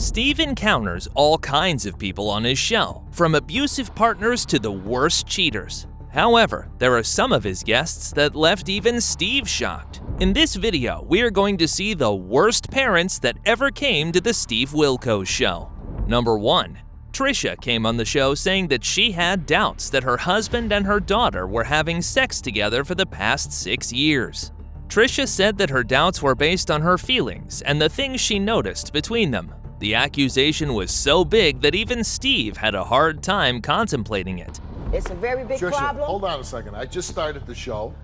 Steve encounters all kinds of people on his show, from abusive partners to the worst cheaters. However, there are some of his guests that left even Steve shocked. In this video, we are going to see the worst parents that ever came to the Steve Wilkos Show. Number 1. Trisha came on the show saying that she had doubts that her husband and her daughter were having sex together for the past 6 years. Trisha said that her doubts were based on her feelings and the things she noticed between them. The accusation was so big that even Steve had a hard time contemplating it. It's a very big Trisha, problem. hold on a second. I just started the show,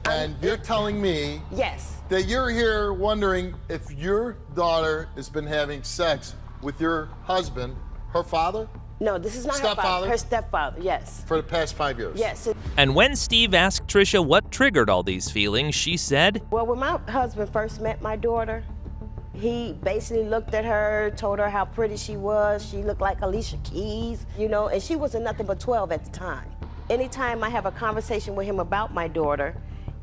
and you're telling me Yes. that you're here wondering if your daughter has been having sex with your husband, her father, No, this is not her Stepfather? father. Her stepfather, yes. for the past 5 years? Yes. And when Steve asked Trisha what triggered all these feelings, she said, Well, when my husband first met my daughter, he basically looked at her, told her how pretty she was. She looked like Alicia Keys, you know, and she wasn't nothing but 12 at the time. Anytime I have a conversation with him about my daughter,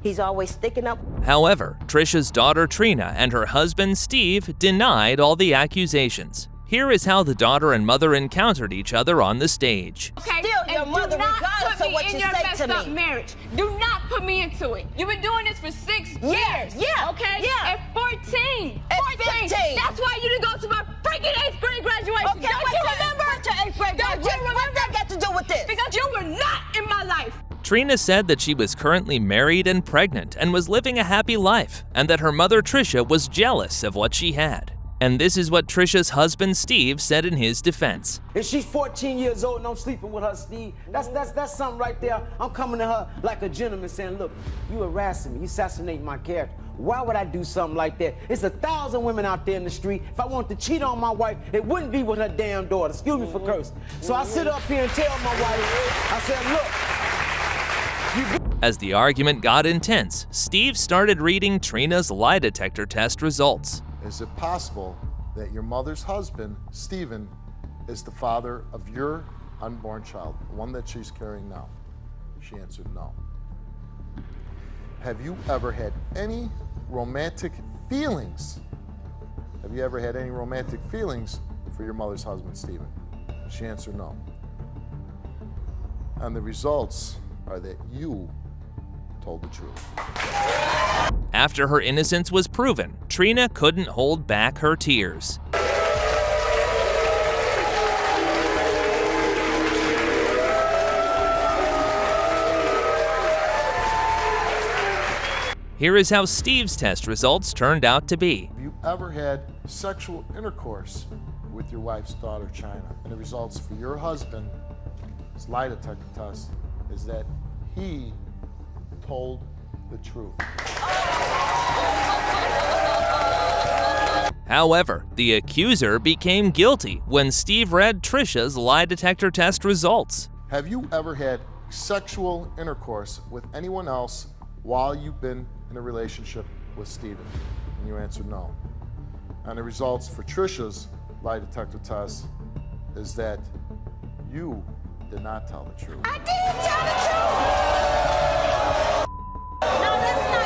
he's always sticking up. However, Trisha's daughter Trina and her husband Steve denied all the accusations. Here is how the daughter and mother encountered each other on the stage. Okay, Still your and mother, do not regardless put of what me in you your say messed to up me. marriage. Do not put me into it. You've been doing this for 6 years. yeah, Okay. yeah. At 14. At 14. 15. That's why you didn't go to my freaking 8th grade graduation. Okay, Don't you remember? What's your 8th grade Don't you graduation? remember? What that got to do with this? Because you were not in my life. Trina said that she was currently married and pregnant and was living a happy life, and that her mother Trisha was jealous of what she had. And this is what Trisha's husband Steve said in his defense. If she's 14 years old and I'm sleeping with her, Steve, that's something right there. I'm coming to her like a gentleman saying, look, you harassing me, you assassinating my character. Why would I do something like that? It's 1,000 women out there in the street. If I wanted to cheat on my wife, it wouldn't be with her damn daughter. Excuse me for cursing. So I sit up here and tell my wife, I said, look. As the argument got intense, Steve started reading Trina's lie detector test results. Is it possible that your mother's husband, Stephen, is the father of your unborn child, the one that she's carrying now? She answered no. Have you ever had any romantic feelings? Have you ever had any romantic feelings for your mother's husband, Stephen? She answered no. And the results are that you told the truth. After her innocence was proven, Trina couldn't hold back her tears. Here is how Steve's test results turned out to be. Have you ever had sexual intercourse with your wife's daughter, China? And the results for your husband's lie detector test is that he told the truth. However, the accuser became guilty when Steve read Trisha's lie detector test results. Have you ever had sexual intercourse with anyone else while you've been in a relationship with Stephen? And you answered no. And the results for Trisha's lie detector test is that you did not tell the truth. I didn't tell the truth! No, that's not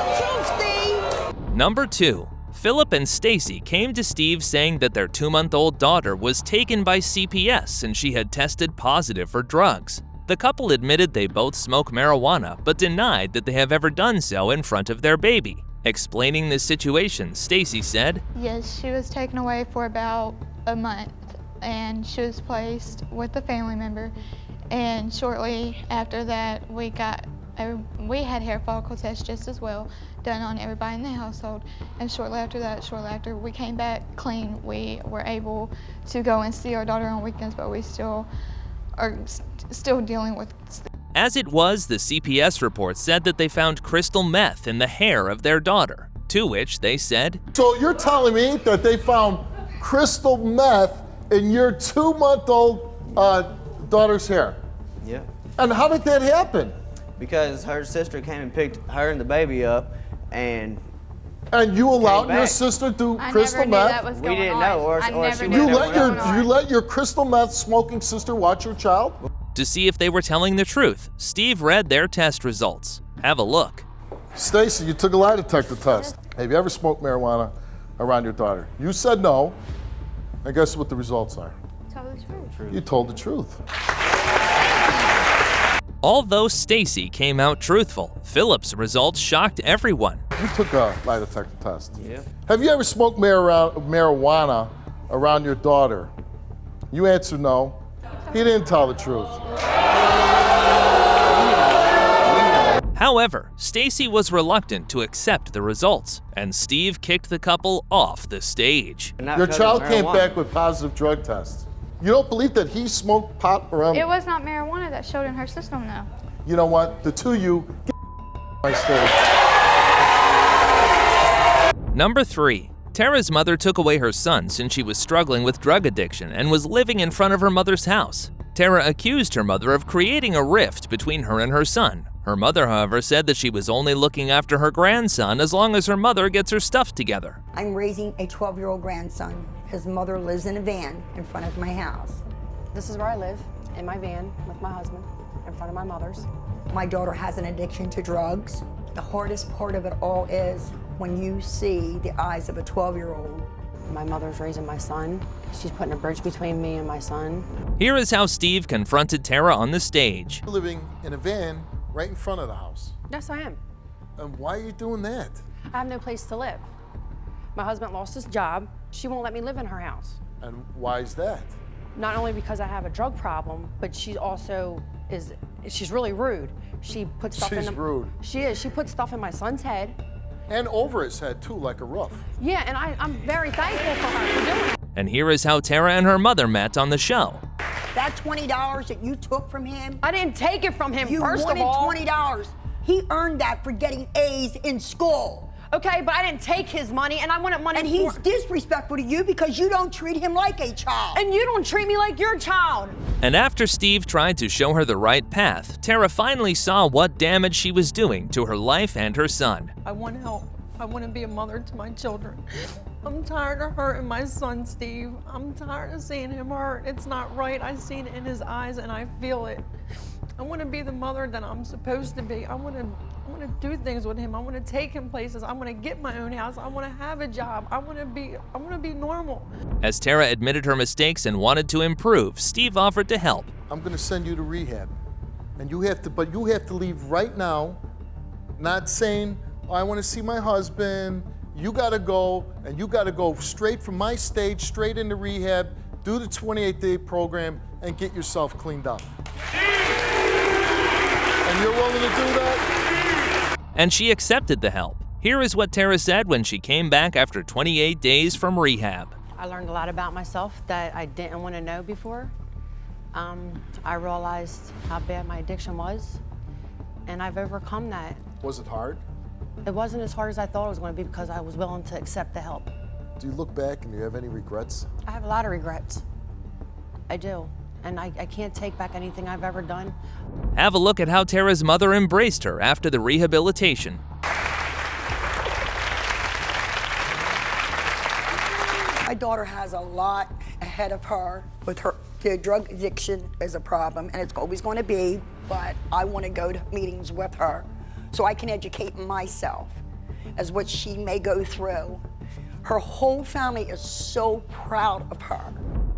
true, Steve! Number 2. Philip and Stacy came to Steve saying that their 2-month-old daughter was taken by CPS and she had tested positive for drugs. The couple admitted they both smoke marijuana, but denied that they have ever done so in front of their baby. Explaining the situation, Stacy said, Yes, she was taken away for about a month, and she was placed with a family member. And shortly after that, we had hair follicle tests just as well done on everybody in the household. And shortly after we came back clean, we were able to go and see our daughter on weekends, but we still are still dealing with. As it was, the CPS report said that they found crystal meth in the hair of their daughter, to which they said, So you're telling me that they found crystal meth in your 2-month-old daughter's hair? Yeah. And how did that happen? Because her sister came and picked her and the baby up, and you allowed your back. sister to do I crystal never knew meth? that was We going didn't on. know, or I she never was knew that was going You on. let your crystal meth smoking sister watch your child? to see if they were telling the truth. Steve read their test results. Have a look. Stacy, you took a lie detector test. Have you ever smoked marijuana around your daughter? You said no. And guess what the results are? Tell the truth. You told the truth. Although Stacy came out truthful, Philip's results shocked everyone. You took a lie detector test. Yeah. Have you ever smoked marijuana around your daughter? You answered no. He didn't tell the truth. However, Stacy was reluctant to accept the results, and Steve kicked the couple off the stage. Your child came back with positive drug tests. You don't believe that he smoked pot around? It was not marijuana that showed in her system, though. You know what? The two of you, get my stage. Number 3. Tara's mother took away her son since she was struggling with drug addiction and was living in front of her mother's house. Tara accused her mother of creating a rift between her and her son. Her mother, however, said that she was only looking after her grandson as long as her mother gets her stuff together. I'm raising a 12-year-old grandson. His mother lives in a van in front of my house. This is where I live, in my van with my husband, in front of my mother's. My daughter has an addiction to drugs. The hardest part of it all is when you see the eyes of a 12-year-old. My mother's raising my son. She's putting a bridge between me and my son. Here is how Steve confronted Tara on the stage. You're living in a van right in front of the house. Yes, I am. And why are you doing that? I have no place to live. My husband lost his job. She won't let me live in her house. And why is that? Not only because I have a drug problem, but she also she's really rude. She puts stuff in She's rude. She is. She puts stuff in my son's head. And over his head, too, like a roof. Yeah, and I'm very thankful for her for doing it. And here is how Tara and her mother met on the show. That $20 that you took from him, I didn't take it from him, you first wanted of all. $20. He earned that for getting A's in school. Okay, but I didn't take his money, and I wanted money And he's disrespectful to you because you don't treat him like a child. And you don't treat me like your child. And after Steve tried to show her the right path, Tara finally saw what damage she was doing to her life and her son. I want help. I want to be a mother to my children. I'm tired of hurting my son, Steve. I'm tired of seeing him hurt. It's not right. I see it in his eyes and I feel it. I want to be the mother that I'm supposed to be. I want to do things with him. I want to take him places. I want to get my own house. I want to have a job. I want to be normal. As Tara admitted her mistakes and wanted to improve, Steve offered to help. I'm going to send you to rehab. And you have to leave right now, not saying, oh, I want to see my husband. You got to go, and you got to go straight from my stage, straight into rehab, do the 28-day program, and get yourself cleaned up. And you're willing to do that? And she accepted the help. Here is what Tara said when she came back after 28 days from rehab. I learned a lot about myself that I didn't want to know before. I realized how bad my addiction was, and I've overcome that. Was it hard? It wasn't as hard as I thought it was going to be because I was willing to accept the help. Do you look back and do you have any regrets? I have a lot of regrets. I do. And I can't take back anything I've ever done. Have a look at how Tara's mother embraced her after the rehabilitation. My daughter has a lot ahead of her with her. The drug addiction is a problem, and it's always going to be, but I want to go to meetings with her so I can educate myself as what she may go through. Her whole family is so proud of her.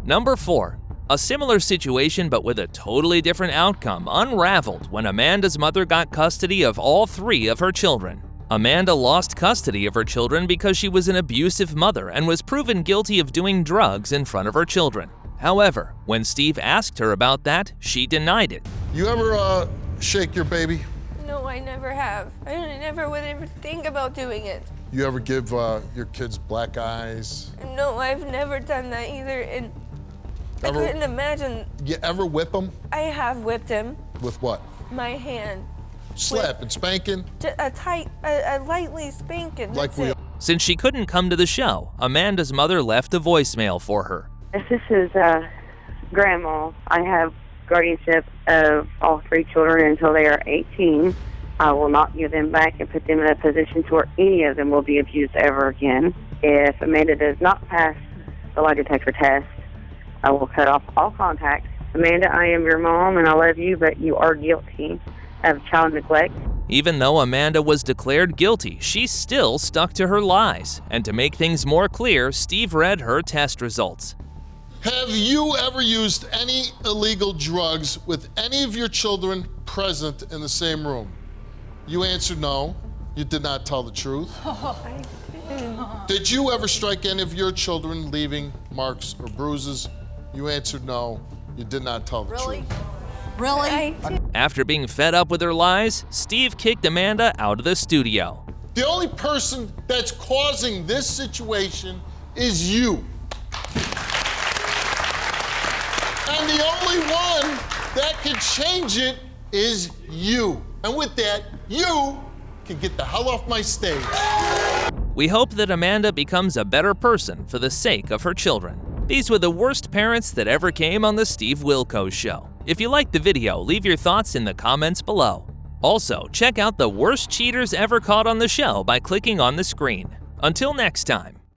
Number 4. A similar situation but with a totally different outcome unraveled when Amanda's mother got custody of all 3 of her children. Amanda lost custody of her children because she was an abusive mother and was proven guilty of doing drugs in front of her children. However, when Steve asked her about that, she denied it. You ever shake your baby? No, I never have. I never would ever think about doing it. You ever give your kids black eyes? No, I've never done that either, and I Ever- couldn't imagine. You ever whip them? I have whipped him. With what? My hand. Slap and spanking? Just a lightly spanking. Like That's we it. Since she couldn't come to the show, Amanda's mother left a voicemail for her. This is Grandma. I have guardianship of all 3 children until they are 18. I will not give them back and put them in a position to where any of them will be abused ever again. If Amanda does not pass the lie detector test, I will cut off all contact. Amanda, I am your mom and I love you, but you are guilty of child neglect. Even though Amanda was declared guilty, she still stuck to her lies. And to make things more clear, Steve read her test results. Have you ever used any illegal drugs with any of your children present in the same room? You answered no. You did not tell the truth. I didn't. Did you ever strike any of your children, leaving marks or bruises? You answered no. You did not tell the truth. Really? After being fed up with her lies, Steve kicked Amanda out of the studio. The only person that's causing this situation is you. And the only one that can change it is you. And with that, you can get the hell off my stage. We hope that Amanda becomes a better person for the sake of her children. These were the worst parents that ever came on the Steve Wilkos Show. If you liked the video, leave your thoughts in the comments below. Also, check out the worst cheaters ever caught on the show by clicking on the screen. Until next time.